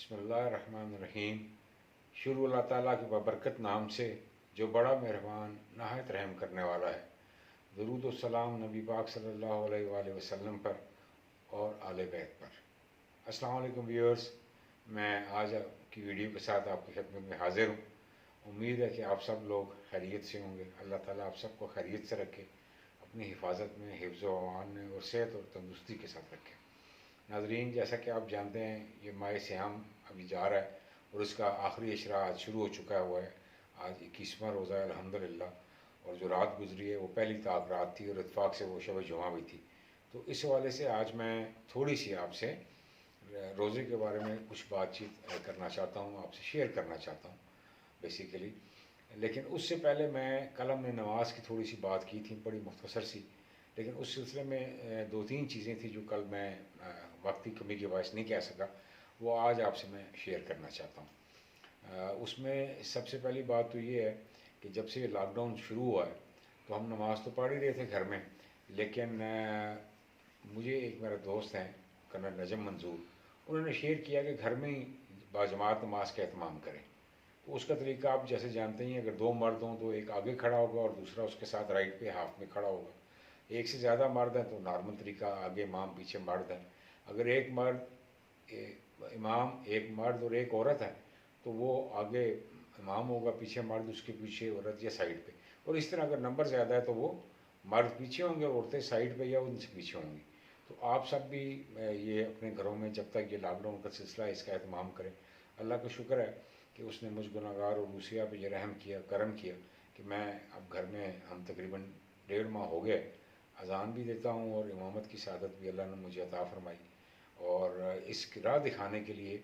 बिस्मिल्लाहिर्रहमानिर्रहीम। शुरू अल्लाह ताला के बबरकत नाम से जो बड़ा मेहरबान नहायत रहम करने वाला है। दरूद व सलाम नबी पाक सल्लल्लाहु अलैहि वसल्लम पर और आले बैत पर। अस्सलाम वालेकुम व्यूअर्स, मैं आज की वीडियो के साथ आपकी खिदमत में हाजिर हूँ। उम्मीद है कि आप सब लोग खैरियत से होंगे। अल्लाह ताला आप सबको खैरियत से रखे, अपनी हिफाजत में, हिफ्ज़ व अमान में और सेहत और तंदुरुस्ती के साथ रखे। नाजरीन, जैसा कि आप जानते हैं ये माह सियाम अभी जा रहा है और इसका आखिरी इशरा आज शुरू हो चुका हुआ है। आज 21वां रोज़ा है अल्हम्दुलिल्लाह, और जो रात गुजरी है वो पहली ताक रात थी और इत्फाक से वो शब जुमा भी थी। तो इस हवाले से आज मैं थोड़ी सी आपसे रोज़े के बारे में कुछ बातचीत करना चाहता हूँ, आपसे शेयर करना चाहता हूँ बेसिकली। लेकिन उससे पहले मैं कल हमने नमाज की थोड़ी सी बात की थी, बड़ी मुख्तसर सी, लेकिन उस सिलसिले में दो तीन चीज़ें थी जो कल मैं वक्त की कमी की वजह से नहीं कह सका, वो आज आपसे मैं शेयर करना चाहता हूँ। उसमें सबसे पहली बात तो ये है कि जब से लॉकडाउन शुरू हुआ है तो हम नमाज़ तो पढ़ ही रहे थे घर में, लेकिन मुझे एक मेरा दोस्त हैं कर्नल नजम मंजूर, उन्होंने शेयर किया कि घर में ही बाजमात नमाज का एहतमाम करें। तो उसका तरीका आप जैसे जानते ही हैं, अगर दो मर्द हों तो एक आगे खड़ा होगा और दूसरा उसके साथ राइट पे हाफ में खड़ा होगा। एक से ज़्यादा मर्द हैं तो नॉर्मल तरीका आगे इमाम पीछे मर्द हैं। अगर एक मर्द इमाम, एक मर्द और एक औरत है तो वो आगे इमाम होगा, पीछे मर्द, उसके पीछे औरत या साइड पे। और इस तरह अगर नंबर ज़्यादा है तो वो मर्द पीछे होंगे और औरतें साइड पे या उनसे पीछे होंगी। तो आप सब भी ये अपने घरों में जब तक ये लॉकडाउन का सिलसिला है इसका एहतमाम करें। अल्लाह का शुक्र है कि उसने मुझ गुनाहगार और रूसिया पे ये रहम किया, करम किया कि मैं अब घर में, हम तकरीबन 1.5 माह हो गए, अजान भी देता हूँ और इमामत की शहादत भी अल्लाह ने मुझे अता फरमाई। और इस राह दिखाने के लिए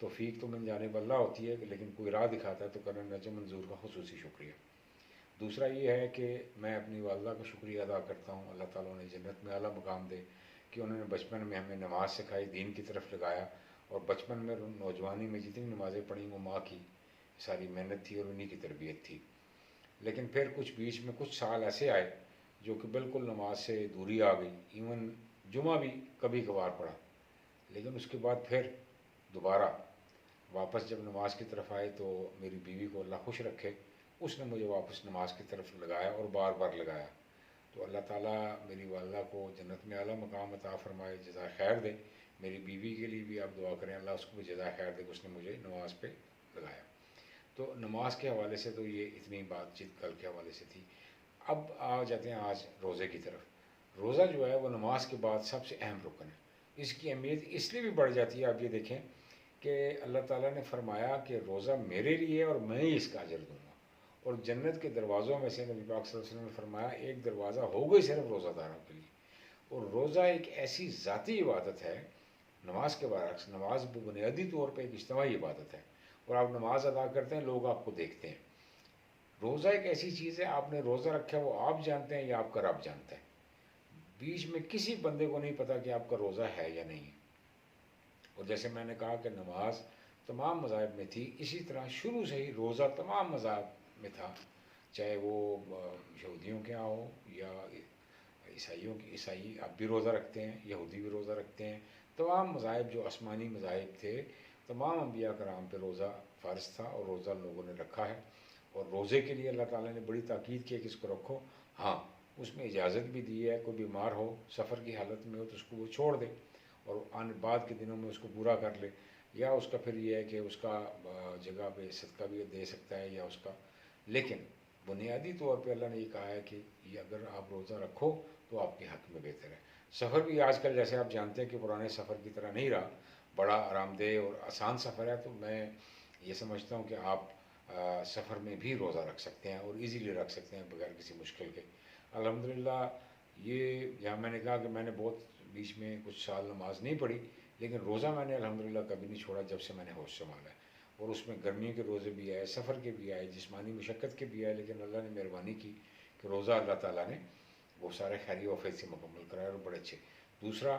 तौफीक तो मिल जाने अल्लाह होती है, लेकिन कोई राह दिखाता है तो कर्नल नजम मंजूर का खुसूसी शुक्रिया। दूसरा ये है कि मैं अपनी वालदा का शुक्रिया अदा करता हूँ, अल्लाह ताला उन्हें जन्नत में आला मुकाम दे, कि उन्होंने बचपन में हमें नमाज सिखाई, दीन की तरफ लगाया, और बचपन में नौजवानी में जितनी नमाज़ें पढ़ी वो माँ की सारी मेहनत थी और उन्हीं की तरबियत थी। लेकिन फिर कुछ बीच में कुछ साल ऐसे आए जो कि बिल्कुल नमाज से दूरी आ गई। इवन जुमा भी कभी कभार पढ़ा, लेकिन उसके बाद फिर दोबारा वापस जब नमाज की तरफ आए तो मेरी बीवी को अल्लाह खुश रखे, उसने मुझे वापस नमाज की तरफ लगाया और बार बार लगाया। तो अल्लाह ताला मेरी वालदा को जन्नत में आला मकाम अता फरमाए, जज़ा खैर दे। मेरी बीवी के लिए भी आप दुआ करें, अल्लाह उसको भी जज़ा खैर दे, उसने मुझे नमाज पे लगाया। तो नमाज के हवाले से तो ये इतनी बातचीत कल के हवाले से थी। अब आ जाते हैं आज रोज़े की तरफ। रोज़ा जो है वो नमाज के बाद सबसे अहम रुकन है। इसकी अहमियत इसलिए भी बढ़ जाती है, आप ये देखें कि अल्लाह ताला ने फरमाया कि रोज़ा मेरे लिए और मैं ही इसका अजर दूँगा। और जन्नत के दरवाज़ों में से नबी पाक सल्लल्लाहु अलैहि वसल्लम ने फरमाया एक दरवाज़ा होगा ही सिर्फ रोज़ादारों के लिए। और रोज़ा एक ऐसी ज़ाती इबादत है, नमाज के बरअक्स। नमाज बुनियादी तौर पर एक इज्तिमाई इबादत है, और आप नमाज अदा करते हैं, लोग आपको देखते हैं। रोज़ा एक ऐसी चीज़ है, आपने रोज़ा रखा है वो आप जानते हैं या आपका रब जानता है। बीच में किसी बंदे को नहीं पता कि आपका रोज़ा है या नहीं है। और जैसे मैंने कहा कि नमाज तमाम मज़ाहिब में थी, इसी तरह शुरू से ही रोज़ा तमाम मज़ाहिब में था, चाहे वो यहूदियों के यहाँ हो या ईसाइयों की। ईसाई अब भी रोज़ा रखते हैं, यहूदी भी रोज़ा रखते हैं। तमाम मज़ाहिब जो आसमानी मज़ाहिब थे, तमाम अम्बिया कराम पे रोज़ा फ़र्ज़ था और रोज़ा लोगों ने रखा है। और रोज़े के लिए अल्लाह ताला ने बड़ी ताकीद की है कि इसको रखो। हाँ, उसमें इजाज़त भी दी है, कोई बीमार हो, सफ़र की हालत में हो तो उसको वो छोड़ दे और आने बाद के दिनों में उसको पूरा कर ले, या उसका फिर ये है कि उसका जगह पे सदका भी दे सकता है या उसका। लेकिन बुनियादी तौर पे अल्लाह ने ये कहा है कि ये अगर आप रोज़ा रखो तो आपके हक़ में बेहतर है। सफ़र भी आजकल जैसे आप जानते हैं कि पुराने सफ़र की तरह नहीं रहा, बड़ा आरामदेह और आसान सफ़र है। तो मैं ये समझता हूँ कि आप सफ़र में भी रोज़ा रख सकते हैं और इजीली रख सकते हैं बगैर किसी मुश्किल के। अल्हम्दुलिल्लाह, ये यहाँ मैंने कहा कि मैंने बहुत बीच में कुछ साल नमाज नहीं पढ़ी, लेकिन रोज़ा मैंने अल्हम्दुलिल्लाह कभी नहीं छोड़ा जब से मैंने होश संभाला है। और उसमें गर्मियों के रोज़े भी आए, सफ़र के भी आए, जिस्मानी मशक्क़त के भी आए, लेकिन अल्लाह ने मेहरबानी की कि रोज़ा अल्लाह ताला ने वो सारे खैरी वफ़ैद से मुकम्मल कराए और बड़े अच्छे। दूसरा,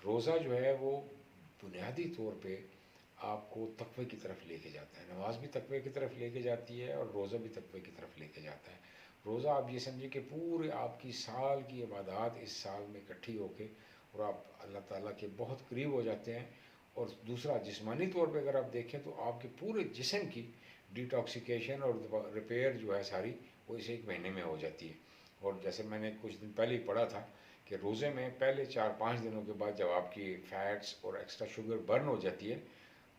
रोज़ा जो है वो बुनियादी तौर पे आपको तक़वे की तरफ लेके जाता है। नमाज भी तक़वे की तरफ लेके जाती है और रोज़ा भी तक़वे की तरफ लेके जाता है। रोज़ा आप ये समझिए कि पूरे आपकी साल की इबादत इस साल में इकट्ठी होके और आप अल्लाह ताला के बहुत करीब हो जाते हैं। और दूसरा जिस्मानी तौर पे अगर आप देखें तो आपके पूरे जिस्म की डिटॉक्सिकेशन और रिपेयर जो है सारी वो इस 1 महीने में हो जाती है। और जैसे मैंने कुछ दिन पहले ही पढ़ा था कि रोज़े में पहले 4-5 दिनों के बाद जब आपकी फ़ैट्स और एक्स्ट्रा शुगर बर्न हो जाती है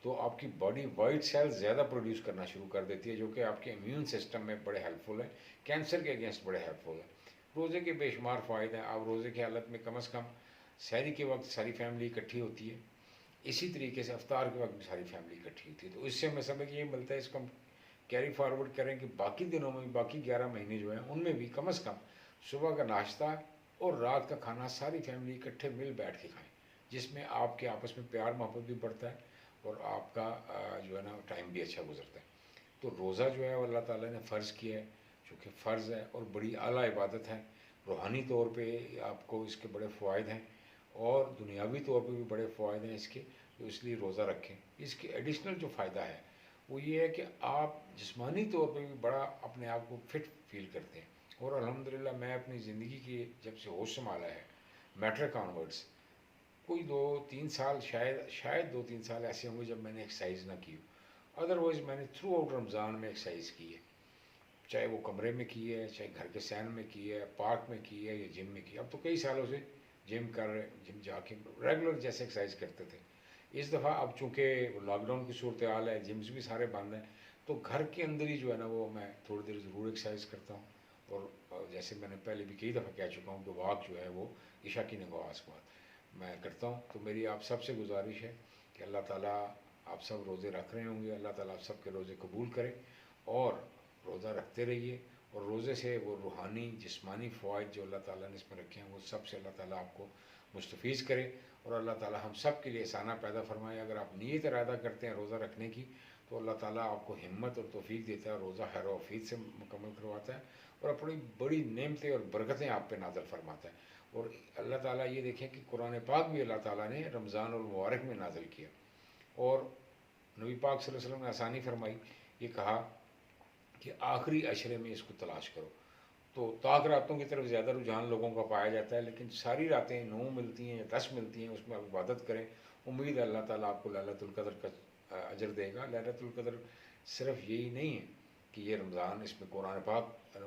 तो आपकी बॉडी वाइट सेल्स ज़्यादा प्रोड्यूस करना शुरू कर देती है, जो कि आपके इम्यून सिस्टम में बड़े हेल्पफुल है, कैंसर के अगेंस्ट बड़े हेल्पफुल है। रोज़े के बेशुमार फ़ायदे हैं। आप रोज़े की हालत में कम से कम सहरी के वक्त सारी फैमिली इकट्ठी होती है, इसी तरीके से अफ्तार के वक्त भी सारी फैमिली इकट्ठी होती है। तो इससे हमें समझ ये मिलता है, इसको हम कैरी फॉरवर्ड करें कि बाकी दिनों में भी, बाकी 11 महीने जो हैं उनमें भी कम से कम सुबह का नाश्ता और रात का खाना सारी फैमिली इकट्ठे मिल बैठ के खाएं, जिसमें आपके आपस में प्यार मोहब्बत भी बढ़ता है और आपका जो है ना टाइम भी अच्छा गुजरता है। तो रोज़ा जो है वो अल्लाह ताला ने फ़र्ज़ किया है, जो कि फ़र्ज़ है और बड़ी आला इबादत है। रूहानी तौर पे आपको इसके बड़े फ़वाइद हैं और दुनियावी तौर पे भी बड़े फ़वाइद हैं इसके, तो इसलिए रोज़ा रखें। इसके एडिशनल जो फ़ायदा है वो ये है कि आप जिस्मानी तौर पे भी बड़ा अपने आप को फिट फील करते हैं। और अल्हम्दुलिल्लाह मैं अपनी ज़िंदगी की जब से होश संभाला है, मैट्रिक ऑनवर्ड्स, कोई 2-3 साल, शायद 2-3 साल ऐसे होंगे जब मैंने एक्सरसाइज ना की हो। अदरवाइज़ मैंने थ्रू आउट रमज़ान में एक्सरसाइज की है, चाहे वो कमरे में की है, चाहे घर के सैन में की है, पार्क में की है या जिम में की है। अब तो कई सालों से जिम कर रहे, जिम जाके रेगुलर जैसे एक्सरसाइज करते थे। इस दफ़ा अब चूँकि लॉकडाउन की सूरत हाल है, जिम्स भी सारे बंद हैं, तो घर के अंदर ही जो है ना वो मैं थोड़ी देर ज़रूर एक्सरसाइज करता हूँ। और जैसे मैंने पहले भी कई दफ़ा कह चुका हूँ कि वॉक जो है वो इशा की नमाज़ के बाद मैं करता हूँ। तो मेरी आप सबसे गुजारिश है कि अल्लाह ताला, आप सब रोज़े रख रहे होंगे, अल्लाह ताला आप सब के रोज़े कबूल करे और रोज़ा रखते रहिए। और रोज़े से वो रूहानी जिस्मानी फ़वाइद जो अल्लाह ताला ने इसमें रखे हैं वो सब से अल्लाह ताला आपको मुस्तफ़ीज़ करे और अल्लाह ताला हम सब के लिए आसाना पैदा फरमाए। अगर आप नीयत इरादा करते हैं रोज़ा रखने की तो अल्लाह ताला आपको हिम्मत और तौफ़ीक देता है, रोज़ा खैर वफ़ीद से मुकम्मल करवाता है और अपनी बड़ी नेमतें और बरकतें आप पे नाज़िल फरमाता है। और अल्लाह ताला ये देखें कि कुरान पाक भी अल्लाह ताला ने रमज़ान और मुबारक में नाज़िल किया और नबी पाक सल्लल्लाहु अलैहि वसल्लम ने आसानी फरमाई, ये कहा कि आखिरी अशरे में इसको तलाश करो। तो ताक रातों की तरफ ज़्यादा रुझान लोगों का पाया जाता है, लेकिन सारी रातें 9 मिलती हैं या 10 मिलती हैं, उसमें आप इबादत करें। उम्मीद है अल्लाह ताला आपको लैलतुल क़द्र का अजर देगा। लैलतुल क़द्र सिर्फ यही नहीं है कि ये रमज़ान इसमें कुरान पाक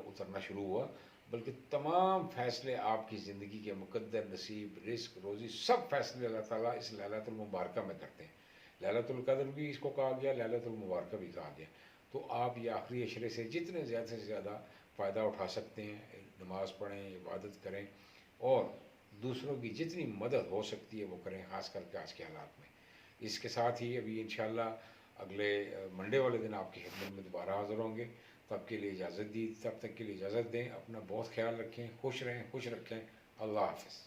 उतरना शुरू हुआ, बल्कि तमाम फ़ैसले आपकी ज़िंदगी के मुक़द्दर, नसीब, रिज़्क़, रोज़ी, सब फ़ैसले अल्लाह ताला इस लैलतुल मुबारका में करते हैं। लैलतुल क़द्र भी इसको कहा गया, लैलतुल मुबारका भी कहा गया। तो आप ये आखिरी अशरे से जितने ज़्यादा से ज़्यादा फ़ायदा उठा सकते हैं, नमाज़ पढ़ें, इबादत करें और दूसरों की जितनी मदद हो सकती है वो करें, ख़ास करके आज के हालात में। इसके साथ ही अभी इंशाअल्लाह अगले मंडे वाले दिन आपकी खिदमत में दोबारा हाज़िर होंगे। तब के लिए इजाज़त दी, तब तक के लिए इजाज़त दें। अपना बहुत ख्याल रखें, खुश रहें, खुश रखें। अल्लाह हाफ़िज़।